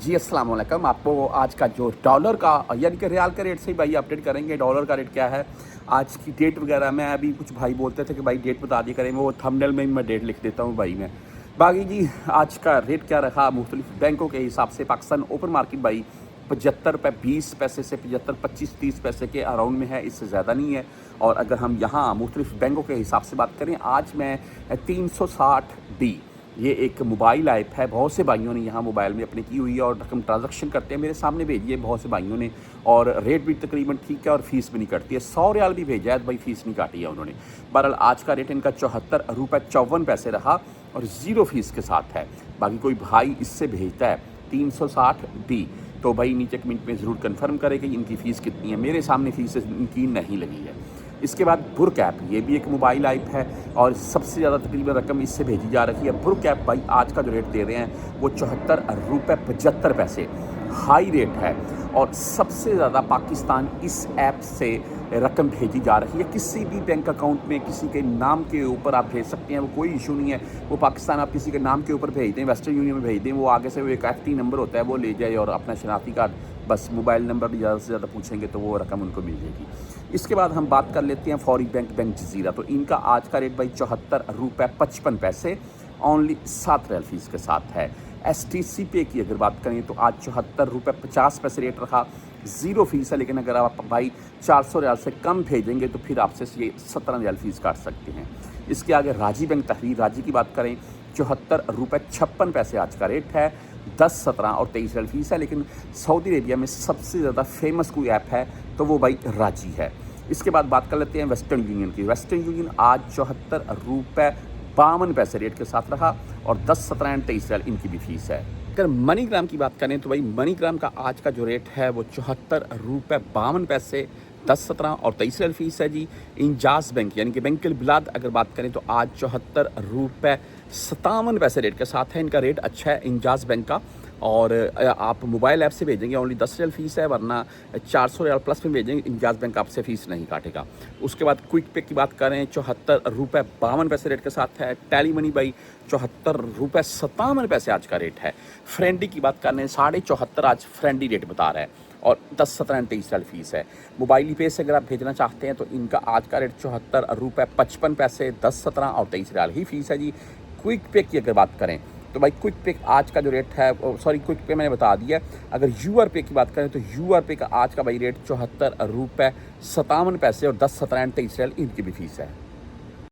जी अस्सलाम वालेकुम। आपको आज का जो डॉलर का यानी कि रियाल के रेट से ही भाई अपडेट करेंगे। डॉलर का रेट क्या है आज की डेट वगैरह में। अभी कुछ भाई बोलते थे कि भाई डेट बता दी करेंगे, वो थंबनेल में ही मैं डेट लिख देता हूँ भाई मैं। बाकी जी आज का रेट क्या रहा मुख्तलिफ बैंकों के हिसाब से। पाकिस्तान ओपन मार्केट भाई 75 रुपये 20 पैसे से 75 25 30 पैसे के अराउंड में है, इससे ज़्यादा नहीं है। और अगर हम यहाँ मुख्तलिफ बैंकों के हिसाब से बात करें, आज मैं 360D, ये एक मोबाइल ऐप है। बहुत से भाइयों ने यहाँ मोबाइल में अपने की हुई है और रकम ट्रांजैक्शन करते हैं, मेरे सामने भेजी है बहुत से भाइयों ने। और रेट भी तकरीबन ठीक है और फ़ीस भी नहीं कटती है। 100 रियाल भी भेजा है तो भाई फ़ीस नहीं काटी है उन्होंने। बहरहाल आज का रेट इनका 74 रुपये 54 पैसे रहा और ज़ीरो फ़ीस के साथ है। बाकी कोई भाई इससे भेजता है 360D तो भाई नीचे कमेंट में ज़रूर कन्फर्म करें कि इनकी फ़ीस कितनी है। मेरे सामने फ़ीस इनकी नहीं लगी है। इसके बाद बुरक ऐप, ये भी एक मोबाइल ऐप है और सबसे ज़्यादा तकरीबन रकम इससे भेजी जा रही है। बुरक ऐप भाई आज का जो रेट दे रहे हैं वो 74 रुपये 75 पैसे हाई रेट है। और सबसे ज़्यादा पाकिस्तान इस ऐप से रकम भेजी जा रही है। किसी भी बैंक अकाउंट में किसी के नाम के ऊपर आप भेज सकते हैं, वो कोई इशू नहीं है। वो पाकिस्तान आप किसी के नाम के ऊपर भेज दें, वेस्टर्न यूनियन में भेज दें, वो आगे से वो एक FT नंबर होता है वो ले जाए और अपना शनाख्ती कार्ड, बस मोबाइल नंबर भी ज़्यादा से ज़्यादा पूछेंगे तो वो रकम उनको मिल जाएगी। इसके बाद हम बात कर लेते हैं फौरी बैंक जज़ीरा। तो इनका आज का रेट भाई 74 रुपये 55 पैसे ओनली 7 रियाल फ़ीस के साथ है। STC पे की अगर बात करें तो आज 74 रुपये 50 पैसे रेट रखा, ज़ीरो फ़ीस है। लेकिन अगर आप भाई 400 रियाल से कम भेजेंगे तो फिर आपसे ये 17 रियाल फ़ीस काट सकते हैं। इसके आगे राजी बैंक तहरीर राजी की बात करें, 74 रुपये 56 पैसे आज का रेट है। 10 17 और 23 रियाल फ़ीस है। लेकिन सऊदी अरेबिया में सबसे ज़्यादा फेमस कोई ऐप है तो वो भाई राजी है। इसके बाद बात कर लेते हैं वेस्टर्न यूनियन की। वेस्टर्न यूनियन आज 74 रुपये 52 पैसे रेट के साथ रहा और 10 17 एंड 23 रियाल इनकी भी फ़ीस है। अगर मनीग्राम की बात करें तो भाई मनीग्राम का आज का जो रेट है वो 74 रुपये 52 पैसे 10 17 और 23 रियाल फ़ीस है जी। इंजाज बैंक यानी कि बैंक बिलाद अगर बात करें तो आज 74 रुपये 57 पैसे रेट के साथ है। इनका रेट अच्छा है इंजाज बैंक का। और आप मोबाइल ऐप से भेजेंगे ओनली 10 रियाल फ़ीस है, वरना 400 रियाल प्लस में भेजेंगे इंजाज बैंक आपसे फ़ीस नहीं काटेगा। उसके बाद क्विक पे की बात करें 74 रुपये 52 पैसे रेट के साथ है। टैली मनी भाई 74 रुपये 57 पैसे आज का रेट है। फ्रेंडी की बात करें 74.5 आज फ्रेंडी रेट बता रहा है और 10 17 एंड 23 रियाल फ़ीस है। मोबाइल पे से अगर आप भेजना चाहते हैं तो इनका आज का रेट 74 रुपये 55 पैसे 10 17 और 23 रियाल ही फ़ीस है जी। क्विक पे की अगर बात करें तो भाई क्विक पे आज का जो रेट है, सॉरी क्विक पे मैंने बता दिया। अगर यूआर पे की बात करें तो यूआर पे का आज का भाई रेट 74 रुपये 57 पैसे और 10 17 एंड 23 रियाल इनकी भी फ़ीस है।